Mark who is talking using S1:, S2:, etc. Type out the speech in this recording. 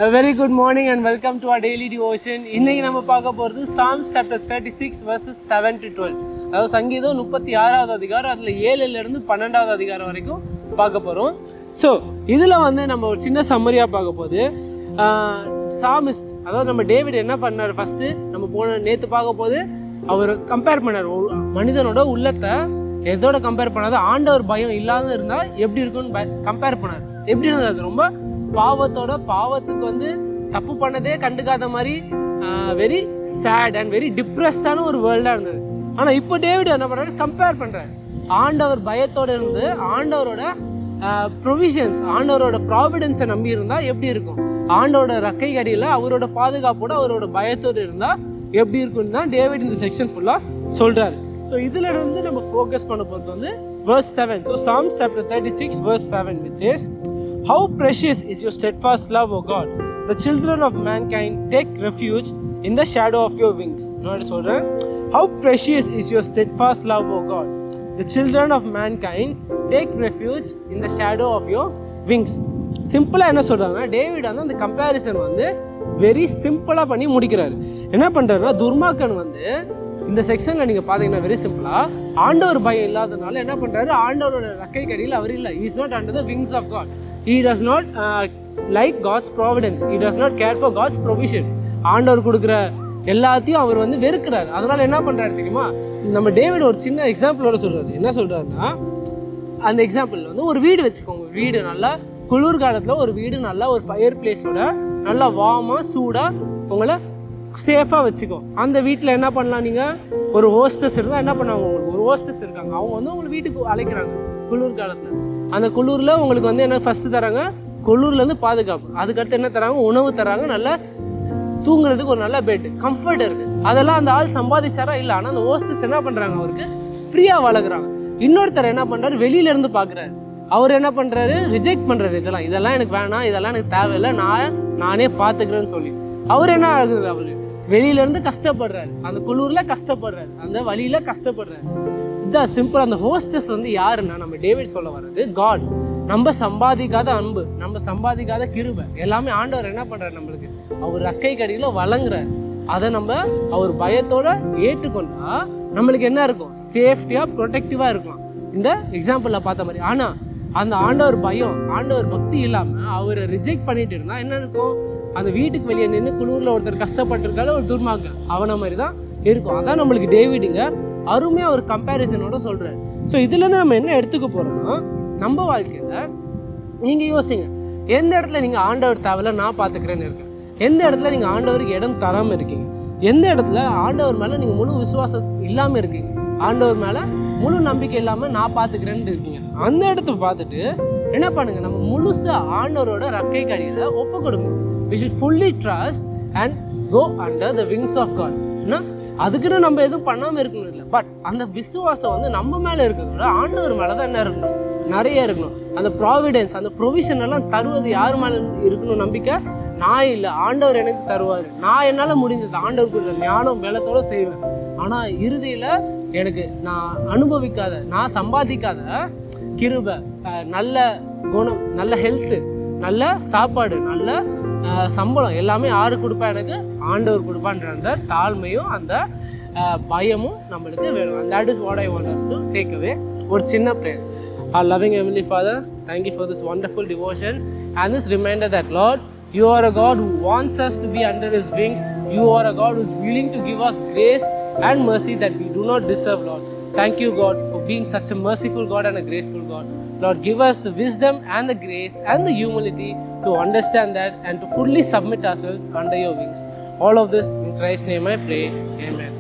S1: A very good morning and welcome to our daily devotion. இன்னைக்கு நம்ம பார்க்க போகிறது Psalms chapter 36 verses 7 to 12. அதாவது சங்கீதம் 36வது அதிகாரம், அதில் 7லேருந்து 12வது அதிகாரம் வரைக்கும் பார்க்க போகிறோம். ஸோ இதில் நம்ம ஒரு சின்ன சம்மரியாக பார்க்க போது சாமிஸ்ட், அதாவது நம்ம டேவிட் என்ன பண்ணார், ஃபஸ்ட்டு நம்ம நேற்று பார்க்க போது அவர் கம்பேர் பண்ணார் மனிதனோட உள்ளத்தை எதோட கம்பேர் பண்ணாது, ஆண்டவர் பயம் இல்லாத இருந்தால் எப்படி இருக்குன்னு கம்பேர் பண்ணார். எப்படி இருந்தது, அது ரொம்ப பாவத்துக்கு தப்பு பண்ணதே கண்டுக்காத மாதிரி வெரி சேட் அண்ட் வெரி டிப்ரெஸ்டான ஒரு வேர்ல்டாக இருந்தது. ஆனால் இப்போ டேவிட் என்ன பண்ணுறாரு, கம்பேர் பண்ணுறாரு. ஆண்டவர் பயத்தோடு இருந்து ஆண்டவரோட ப்ரொவிஷன்ஸ், ஆண்டவரோட ப்ராவிடன்ஸை நம்பி இருந்தால் எப்படி இருக்கும், ஆண்டவரோட ரக்கை கடியில் அவரோட பாதுகாப்போடு அவரோட பயத்தோடு இருந்தால் எப்படி இருக்குன்னு தான் டேவிட் இந்த செக்ஷன் ஃபுல்லாக சொல்கிறாரு. ஸோ இதில் இருந்து நம்ம ஃபோக்கஸ் பண்ண போகிறது verse 7. So Psalms chapter 36 verse 7 which says, "How precious is your steadfast love, O God! The children of mankind take refuge in the shadow of your wings." Notice சொல்றேன், how precious is your steadfast love, O God! The children of mankind take refuge in the shadow of your wings. சிம்பிளாக என்ன சொல்கிறாங்கன்னா, David அந்த comparison very சிம்பிளாக பண்ணி முடிக்கிறாரு. என்ன பண்ணுறாருன்னா, துர்மாக்கன் இந்த செக்ஷனில் நீங்கள் பார்த்தீங்கன்னா வெரி சிம்பிளாக ஆண்டவர் பயம் இல்லாதனால என்ன பண்ணுறாரு, ஆண்டவரோட ரக்கை கடியில் அவர் இல்லை. He is not under the wings of God. He does not like God's providence. He does not care for God's provision. ஆண்டவர் கொடுக்குற எல்லாத்தையும் அவர் வெறுக்கிறார். அதனால் என்ன பண்ணுறாரு தெரியுமா, நம்ம டேவிட் ஒரு சின்ன எக்ஸாம்பிளோட சொல்கிறாரு. என்ன சொல்கிறாருன்னா, அந்த எக்ஸாம்பிள் ஒரு வீடு வச்சுக்கோங்க. வீடு நல்லா குளிர் காலத்தில் ஒரு வீடு நல்லா ஒரு ஃபயர் பிளேஸோட நல்லா வார்மாக சூடாக உங்களை சேஃபாக வச்சுக்கோ. அந்த வீட்டில் என்ன பண்ணலாம், நீங்கள் ஒரு ஹோஸ்டஸ் இருந்தால் என்ன பண்ணாங்க, உங்களுக்கு ஒரு ஹோஸ்டஸ் இருக்காங்க, அவங்க உங்களை வீட்டுக்கு அழைக்கிறாங்க குளிர் காலத்தில். அந்த குளிரில் உங்களுக்கு என்ன ஃபஸ்ட்டு தராங்க, குளிர்லேருந்து பாதுகாப்பு. அதுக்கடுத்து என்ன தராங்க, உணவு தராங்க, நல்லா தூங்குறதுக்கு ஒரு நல்ல பெட், கம்ஃபர்ட் இருக்குது. அதெல்லாம் அந்த ஆள் சம்பாதிச்சாரா இல்லை, ஆனால் அந்த ஹோஸ்டஸ் என்ன பண்ணுறாங்க, அவருக்கு ஃப்ரீயாக வளர்க்குறாங்க. இன்னொருத்தர் என்ன பண்ணுறாரு, வெளியிலேருந்து பார்க்குறாரு. அவர் என்ன பண்ணுறாரு, ரிஜெக்ட் பண்ணுறாரு. இதெல்லாம் எனக்கு வேணாம், இதெல்லாம் எனக்கு தேவையில்லை, நானே பார்த்துக்கிறேன்னு சொல்லி அவர் என்ன ஆகுது, அவர் வெளியிலேருந்து கஷ்டப்படுறாரு, அந்த குளூரில் கஷ்டப்படுறாரு, அந்த வழியில் கஷ்டப்படுறாரு. இதுதான் சிம்பிள். அந்த ஹோஸ்டஸ் யாருன்னா, நம்ம டேவிட் சொல்ல வர்றது காட். நம்ம சம்பாதிக்காத அன்பு, நம்ம சம்பாதிக்காத கிருபை எல்லாமே ஆண்டவர் என்ன பண்ணுறாரு, நம்மளுக்கு அவர் ரக்கை கடியில் வழங்குறாரு. அதை நம்ம அவர் பயத்தோடு ஏற்றுக்கொண்டா நம்மளுக்கு என்ன இருக்கும், சேஃப்டியாக ப்ரொடெக்டிவாக இருக்கலாம், இந்த எக்ஸாம்பிளில் பார்த்த மாதிரி. ஆனால் அந்த ஆண்டவர் பயம், ஆண்டவர் பக்தி இல்லாமல் அவரை ரிஜெக்ட் பண்ணிட்டு இருந்தால் என்ன இருக்கும், அந்த வீட்டுக்கு வெளியே நின்று குளூரில் ஒருத்தர் கஷ்டப்பட்டிருக்கால ஒரு துர்மார்க்க அவனை மாதிரி தான் இருக்கும். அதான் நம்மளுக்கு டேவிடுங்க அருமையாக ஒரு கம்பேரிசனோட சொல்கிறார். ஸோ இதுலேருந்து நம்ம என்ன எடுத்துக்க போகிறோம்னா, நம்ம வாழ்க்கையில் நீங்கள் யோசிங்க, எந்த இடத்துல நீங்கள் ஆண்டவர் தேவையில்ல நான் பார்த்துக்கிறேன்னு இருக்கேன், எந்த இடத்துல நீங்கள் ஆண்டவருக்கு இடம் தராமல் இருக்கீங்க, எந்த இடத்துல ஆண்டவர் மேலே நீங்கள் முழு விசுவாசம் இல்லாமல் இருக்கீங்க, ஆண்டவர் மேலே முழு நம்பிக்கை இல்லாமல் நான் பார்த்துக்கிறேன்னு இருக்கீங்க. அந்த இடத்த பார்த்துட்டு என்ன பண்ணுங்கள், நம்ம முழுசாக ஆண்டவரோட ரக்கை கடியில் ஒப்பு கொடுங்க. We should fully trust and go under the wings of God. அதுக்குன்னு நம்ம எதுவும் பண்ணாமல் இருக்கணும் இல்லை, பட் அந்த விசுவாசம் நம்ம மேலே இருக்கிறதோட ஆண்டவர் மேலே தான் என்ன இருக்கணும், நிறைய இருக்கணும். அந்த ப்ராவிடன்ஸ், அந்த ப்ரொவிஷன் எல்லாம் தருவது யார் மேலே இருக்கணும் நம்பிக்கை, நான் இல்லை, ஆண்டவர் எனக்கு தருவார். நான் என்னால் முடிஞ்சது ஆண்டவருக்கு ஞானம் பலத்தோடு செய்வேன். ஆனால் இறுதியில் எனக்கு நான் அனுபவிக்காத, நான் சம்பாதிக்காத கிருபை, நல்ல குணம், நல்ல ஹெல்த்து, நல்ல சாப்பாடு, நல்ல சம்பளம் எல்லாமே யாரு கொடுப்பா, எனக்கு ஆண்டவர் கொடுப்பான்ற அந்த தாழ்மையும் அந்த பயமும் நம்மளுக்கு வேணும். And that is what I want us to take away. ஒரு சின்ன prayer. Our loving Heavenly Father, thank you for this wonderful devotion and this reminder that Lord, you are a God who wants us to be under His wings. You are a God who is willing to give us grace and mercy that we do not deserve, Lord. Thank you, God, for being such a merciful God and a graceful God. Lord, give us the wisdom and the grace and the humility to understand that and to fully submit ourselves under your wings. All of this in Christ's name I pray. Amen.